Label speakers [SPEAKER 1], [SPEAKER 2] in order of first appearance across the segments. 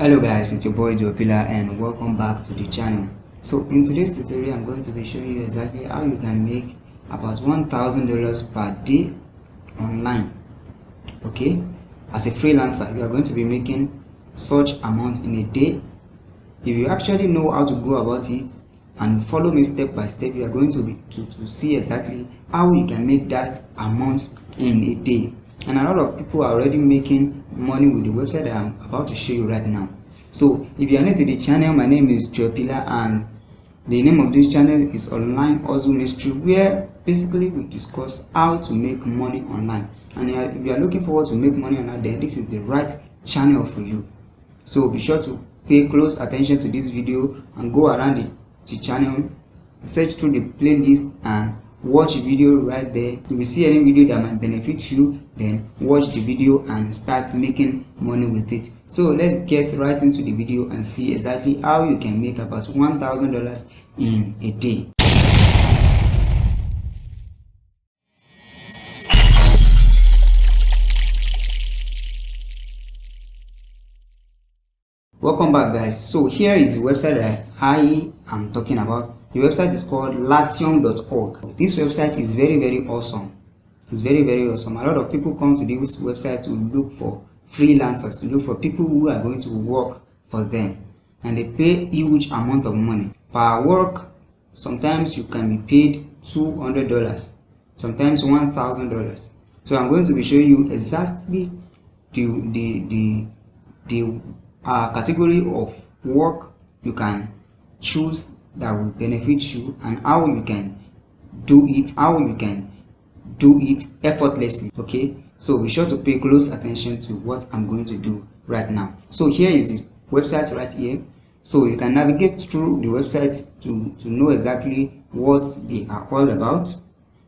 [SPEAKER 1] Hello guys, it's your boy Jopila and welcome back to the channel. So in today's tutorial I'm going to be showing you exactly how you can make about $1,000 per day online. Okay, as a freelancer you are going to be making such amount in a day. If you actually know how to go about it and follow me step by step, you are going to see exactly how you can make that amount in a day. And a lot of people are already making money with the website that I'm about to show you right now. So if you are new to the channel, my name is Jopila and the name of this channel is Online Hustle Mystery, where basically we discuss how to make money online. And if you are looking forward to make money online, then this is the right channel for you. So be sure to pay close attention to this video and go around the channel, search through the playlist and watch the video right there. If you see any video that might benefit you, then watch the video and start making money with it. So let's get right into the video and see exactly how you can make about $1,000 in a day. Welcome back guys. So here is the website that I am talking about. The website is called latium.org. This website is very awesome. It's very awesome. A lot of people come to this website to look for freelancers, to look for people who are going to work for them, and they pay huge amount of money per work. Sometimes you can be paid $200, sometimes $1,000. So I'm going to be showing you exactly the category of work you can choose that will benefit you and how you can do it effortlessly. Okay, so be sure to pay close attention to what I'm going to do right now. So here is the website right here. So you can navigate through the website to know exactly what they are all about.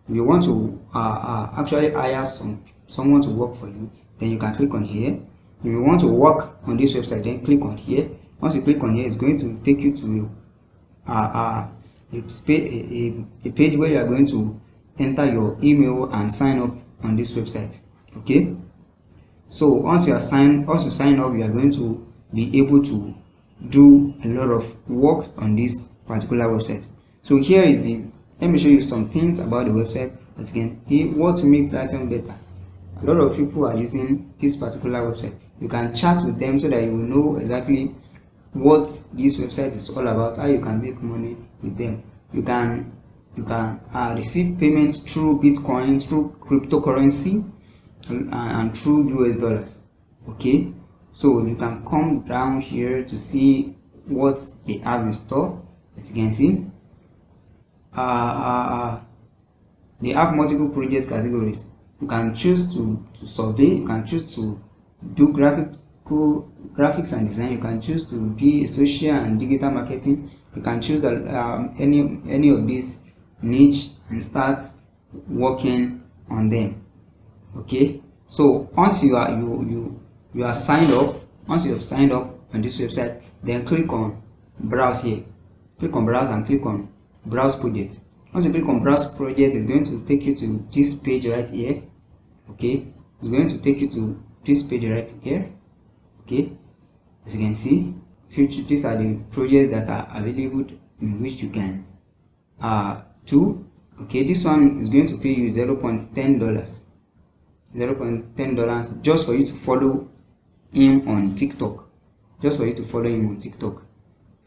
[SPEAKER 1] If you want to actually hire someone to work for you, then you can click on here. If you want to work on this website, then click on here. Once you click on here, it's going to take you to a page where you are going to enter your email and sign up on this website. Okay, so once you sign up, you are going to be able to do a lot of work on this particular website. So here is let me show you some things about the website. As you can see, what makes Latium better. A lot of people are using this particular website. You can chat with them so that you will know exactly what this website is all about, how you can make money with them. You can receive payments through Bitcoin, through cryptocurrency, and through US dollars. Okay, so you can come down here to see what they have in store. As you can see, they have multiple project categories. You can choose to survey, you can choose to do graphics and design, you can choose to be social and digital marketing, you can choose any of these niche and start working on them. Okay, so once you are signed up, once you have signed up on this website, then click on browse here. Click on browse and click on browse project. Once you click on browse project, it's going to take you to this page right here. Okay, it's going to take you to this page right here. Okay, as you can see, these are the projects that are available in which you can do. Okay, this one is going to pay you $0.10 just for you to follow him on TikTok.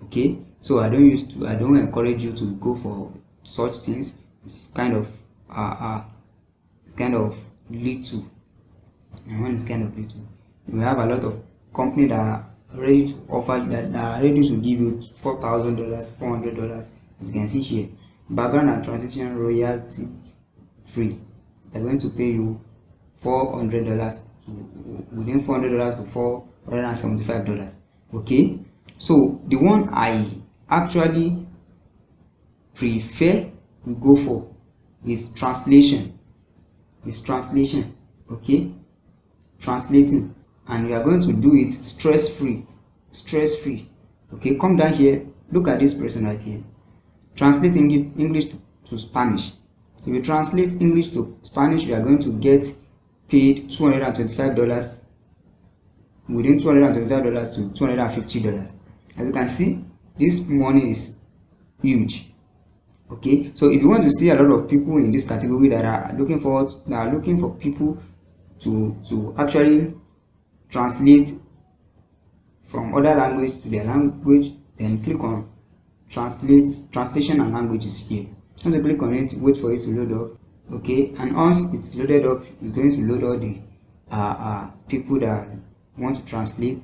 [SPEAKER 1] Okay, so I don't encourage you to go for such things. It's kind of little. And when it's kind of little, we have a lot of companies that are ready to offer that are ready to give you $4,000, $400. As you can see here, background and transition royalty free. They're going to pay you $400 within $400 to $475. Okay, so the one I actually prefer to go for is translation. Okay, translating, and we are going to do it stress free. Okay, come down here, look at this person right here. Translate English to Spanish. If you translate English to Spanish, you are going to get paid $225 within $225 to $250. As you can see, this money is huge. Okay, so if you want to see a lot of people in this category that are looking for people to actually translate from other language to their language, then click on translation and languages here. Once you click on it, wait for it to load up. Okay, and once it's loaded up, it's going to load all the people that want to translate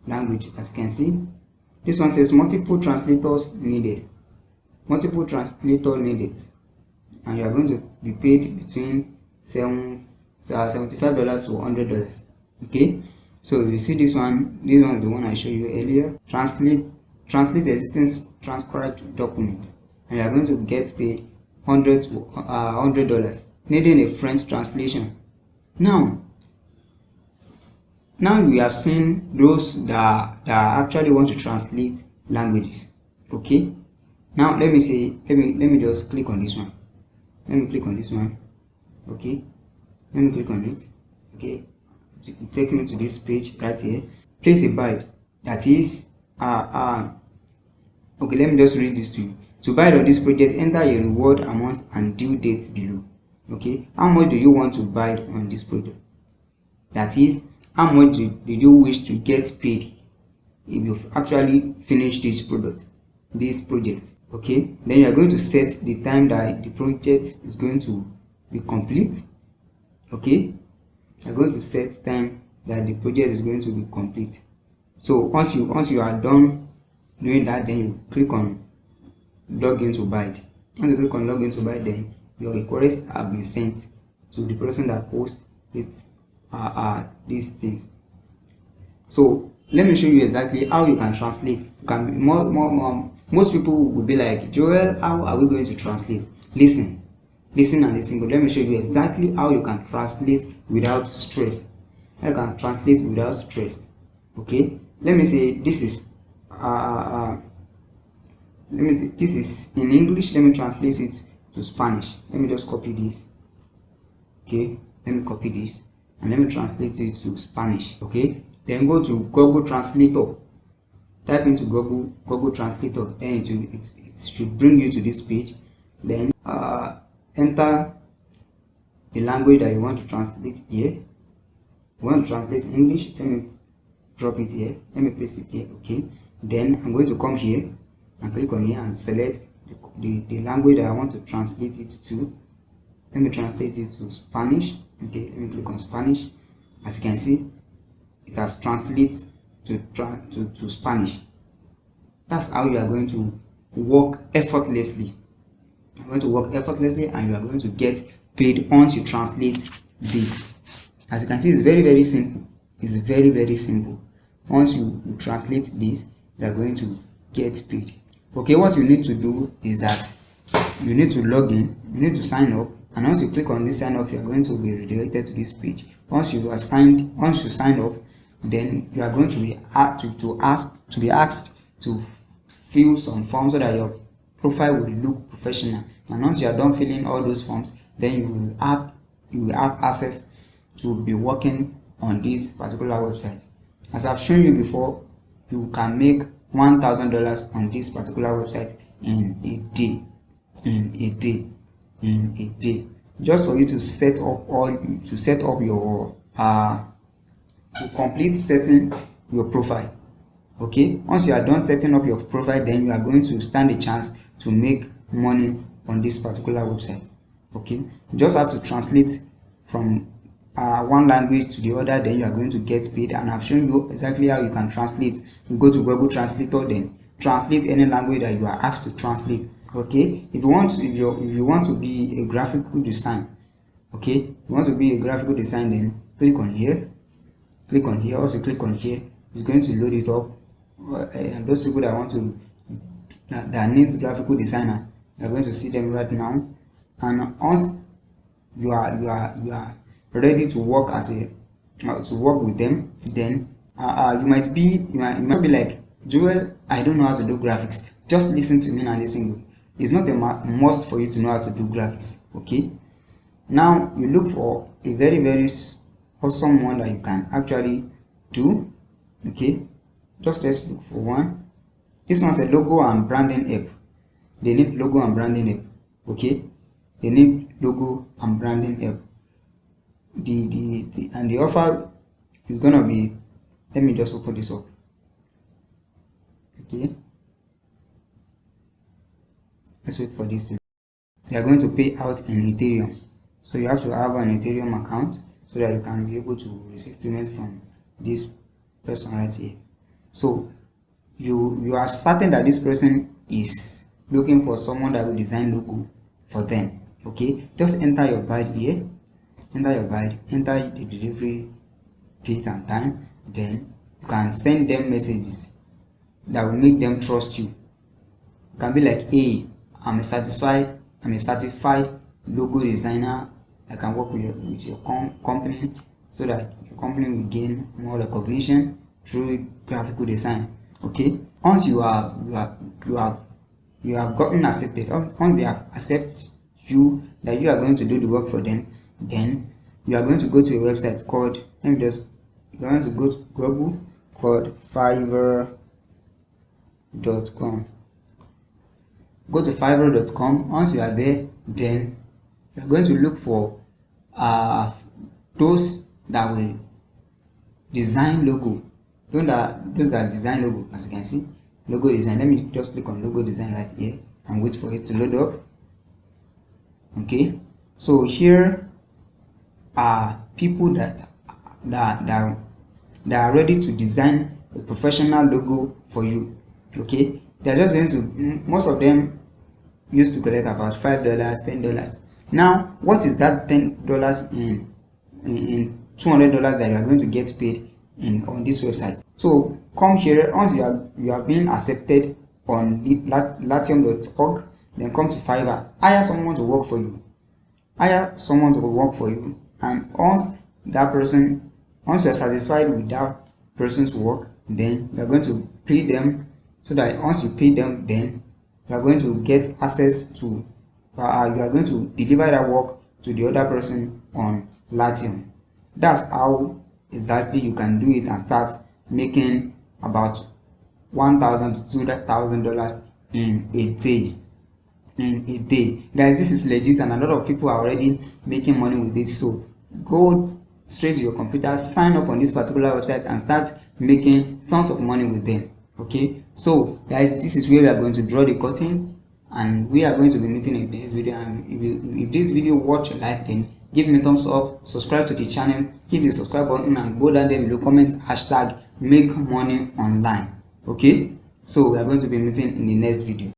[SPEAKER 1] language. As you can see, this one says multiple translators needed, and you are going to be paid between $75 to $100. Okay, so you see this one is the one I showed you earlier. Translate existing transcribed documents, and you are going to get paid $100. Needing a French translation. Now we have seen those that actually want to translate languages. Okay, now let me just click on this one. Okay, let me click on it. Okay, take me to this page right here. Place a bid, that is okay, let me just read this to you. To bid on this project, enter a reward amount and due date below. Okay, how much do you want to bid on this project? That is, how much did you wish to get paid if you've actually finished this project? Okay, then you are going to set the time that the project is going to be complete. Okay, you are going to set time that the project is going to be complete. So once you are done doing that, then you click on login to bid. Once you click on login to bid, then your request have been sent to the person that posts this thing. So let me show you exactly how you can translate. You can most people will be like, Joel, how are we going to translate? Listen and listen. But let me show you exactly how you can translate without stress. Okay, let me say this is this is in English. Let me translate it to Spanish. Let me just copy this. Okay, let me copy this and let me translate it to Spanish. Okay, then go to Google Translator. Type into Google Translator, then it should bring you to this page. Then enter the language that you want to translate here. You want to translate English, let me drop it here, let me paste it here. Okay, then I'm going to come here and click on here and select the language that I want to translate it to. Let me translate it to Spanish. Okay, let me click on Spanish. As you can see, it has translated to Spanish. That's how you are going to work effortlessly. You're going to work effortlessly and you are going to get paid once you translate this. As you can see, it's very simple. It's very simple. Once you translate this, you are going to get paid. Okay, what you need to do is that you need to log in, you need to sign up, and once you click on this sign up, you are going to be redirected to this page. Once you sign up, then you are going to be asked to fill some forms so that your profile will look professional. And once you are done filling all those forms, then you will have access to be working on this particular website. As I've shown you before, you can make $1,000 on this particular website in a day. Just for you to set up your to complete setting your profile. Okay, once you are done setting up your profile, then you are going to stand a chance to make money on this particular website. Okay, you just have to translate from one language to the other, then you are going to get paid. And I've shown you exactly how you can translate. You go to Google Translator, then translate any language that you are asked to translate. Okay, if you want to be a graphical design, then click on here. Also click on here. It's going to load it up. And those people that needs graphical designer, you're going to see them right now. And once you are ready to work to work with them, then you might be like, Joel, I don't know how to do graphics. Just listen to me and listen good. It's not a must for you to know how to do graphics. Okay, now you look for a very awesome one that you can actually do. Okay, just let's look for one. This one's a logo and branding app. They need logo and branding app. Okay, they need logo and branding app. The offer is gonna be, let me just open this up. Okay, let's wait for this thing. They are going to pay out in Ethereum, so you have to have an Ethereum account so that you can be able to receive payment from this person right here. So you are certain that this person is looking for someone that will design logo for them. Okay, just enter your bid here, enter the delivery date and time. Then you can send them messages that will make them trust you. You can be like, hey, I'm a certified logo designer. I can work with your company, so that your company will gain more recognition through graphical design. Okay, once you have gotten accepted, once they have accepted you that you are going to do the work for them, then you are going to go to a website called, you're going to go to Google, called Fiverr.com. Go to Fiverr.com. Once you are there, then you are going to look for those that will design logo. Those that design logo, as you can see, logo design. Let me just click on logo design right here and wait for it to load up. Okay, so here are people that are ready to design a professional logo for you. Okay, they're just going to, most of them used to collect about $5, $10. Now, what is that $10 in $200 that you are going to get paid on this website? So come here. Once you are being accepted on latium.org, then come to Fiverr. Hire someone to work for you. And once you are satisfied with that person's work, then you are going to pay them, so that once you pay them, then you are going to get access to, you are going to deliver that work to the other person on Latium. That's how exactly you can do it and start making about $1,000 to $2,000 in a day. Guys, this is legit, and a lot of people are already making money with it. So go straight to your computer, sign up on this particular website, and start making tons of money with them. Okay, so guys, this is where we are going to draw the curtain, and we are going to be meeting in this video. And if this video worth your like, then give me a thumbs up, subscribe to the channel, hit the subscribe button, and go down there below, comment hashtag make money online. Okay, so we are going to be meeting in the next video.